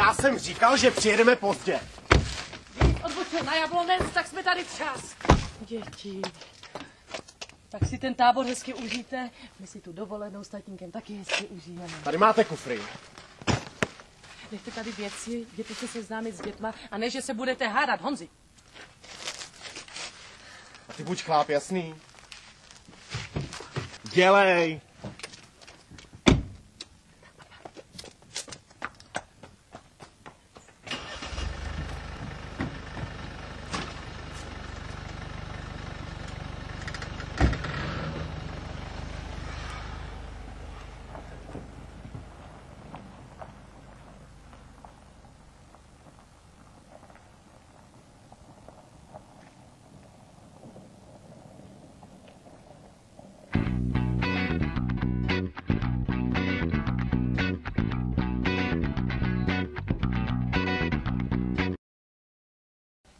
Já jsem říkal, že přijedeme pozdě. Když odbočil na Jablonec, tak jsme tady včas. Děti. Tak si ten tábor hezky užijte. My si tu dovolenou s tatínkem taky hezky užijeme. Tady máte kufry. Nechte tady věci, jděte se seznámit s dětma a ne, že se budete hádat, Honzi. A ty buď chláp, jasný? Dělej!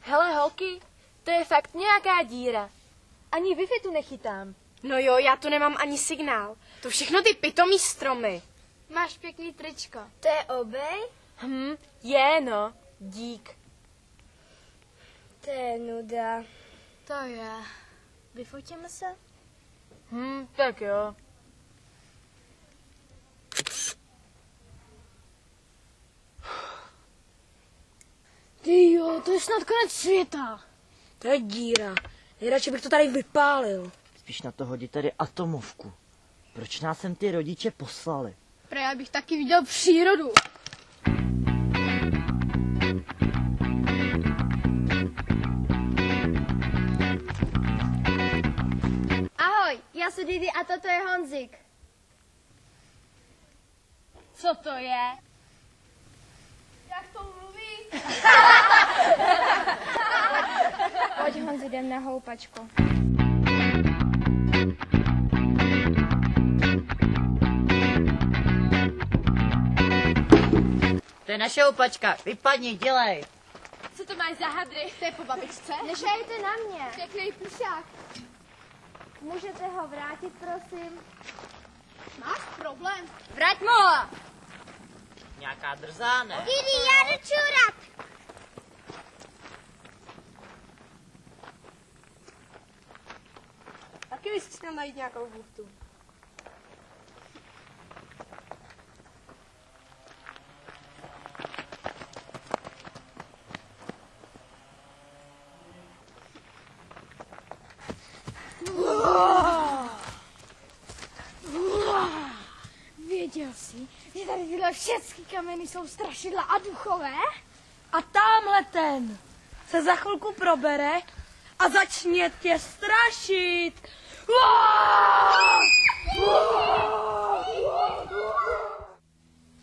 Hele, holky, to je fakt nějaká díra. Ani Wi-Fi tu nechytám. No jo, já tu nemám ani signál. To všechno ty pitomý stromy. Máš pěkný tričko. To je obej? Je no, dík. To je nuda. To je. Vyfotíme se? Tak jo. Ty jo, to je snad konec světa. To je díra. Nejradši bych to tady vypálil. Spíš na to hodit tady atomovku. Proč nás sem ty rodiče poslali? Já bych taky viděl přírodu. Ahoj, já jsem Didi a toto je Honzik. Co to je? Jak to mluví? Pojď Honzi, jdem na houpačku. To je naše houpačka, vypadni, dělej. Co to máš za hadry? To je po babičce? Nešajte na mě. Pěkný plušák. Můžete ho vrátit, prosím? Máš problém? Vrať mu ho! Nějaká drzá, ne? Didi, já jdu čurat. Taky bys měl najít nějakou buchtu. Věděl jsi, že tady tyhle všechny kameny jsou strašidla a duchové? A támhle ten se za chvilku probere a začne tě strašit.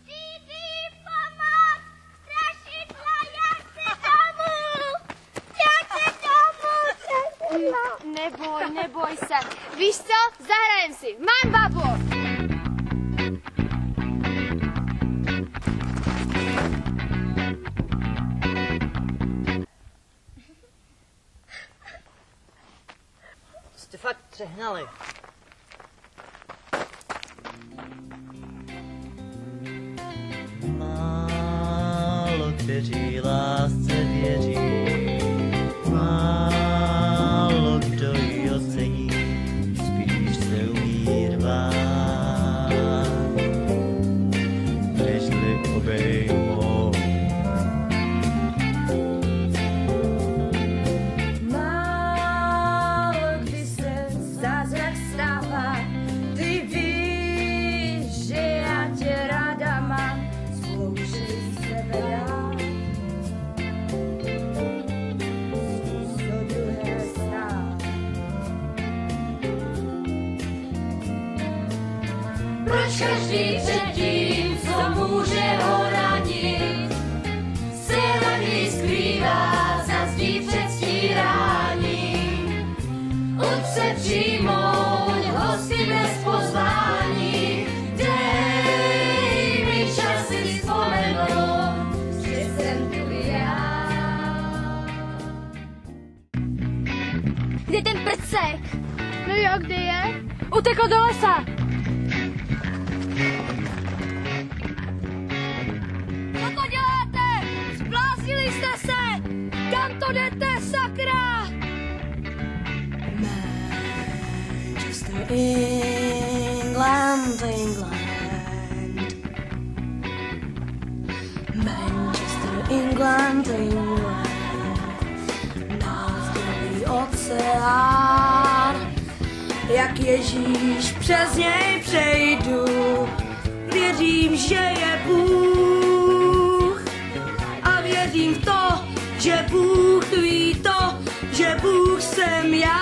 Didi, pomoc! Strašidla, já chci domů! Já chci domů! Neboj se. Víš co? Zahrajem si. Mám babu! Jste fakt přehnali. Málo kteří lásce věří, málo kdo ji ocení, spíš se umí rvát, nežli obejmou. Málo kdy se zázrak stává, ty víš, že já tě ráda mám, zkoušej sebe dát. Zkus do druhé stát. Proč každý před tím, co může ho ranit, se raději skrývá za zdí předstírání? Uč se přijmout hosty bez pozvání, dej mi čas si vzpomenout, že jsem tu já. Kde ten prcek? No jo, kde je? Utekl do lesa. Co to děláte? odete, sakra! Manchester, England, England. Manchester, England, England. Navzdory oceán, jak Ježíš přes něj přejdu. Věřím, že je Bůh a věřím v to, že Bůh ví to, že Bůh jsem já.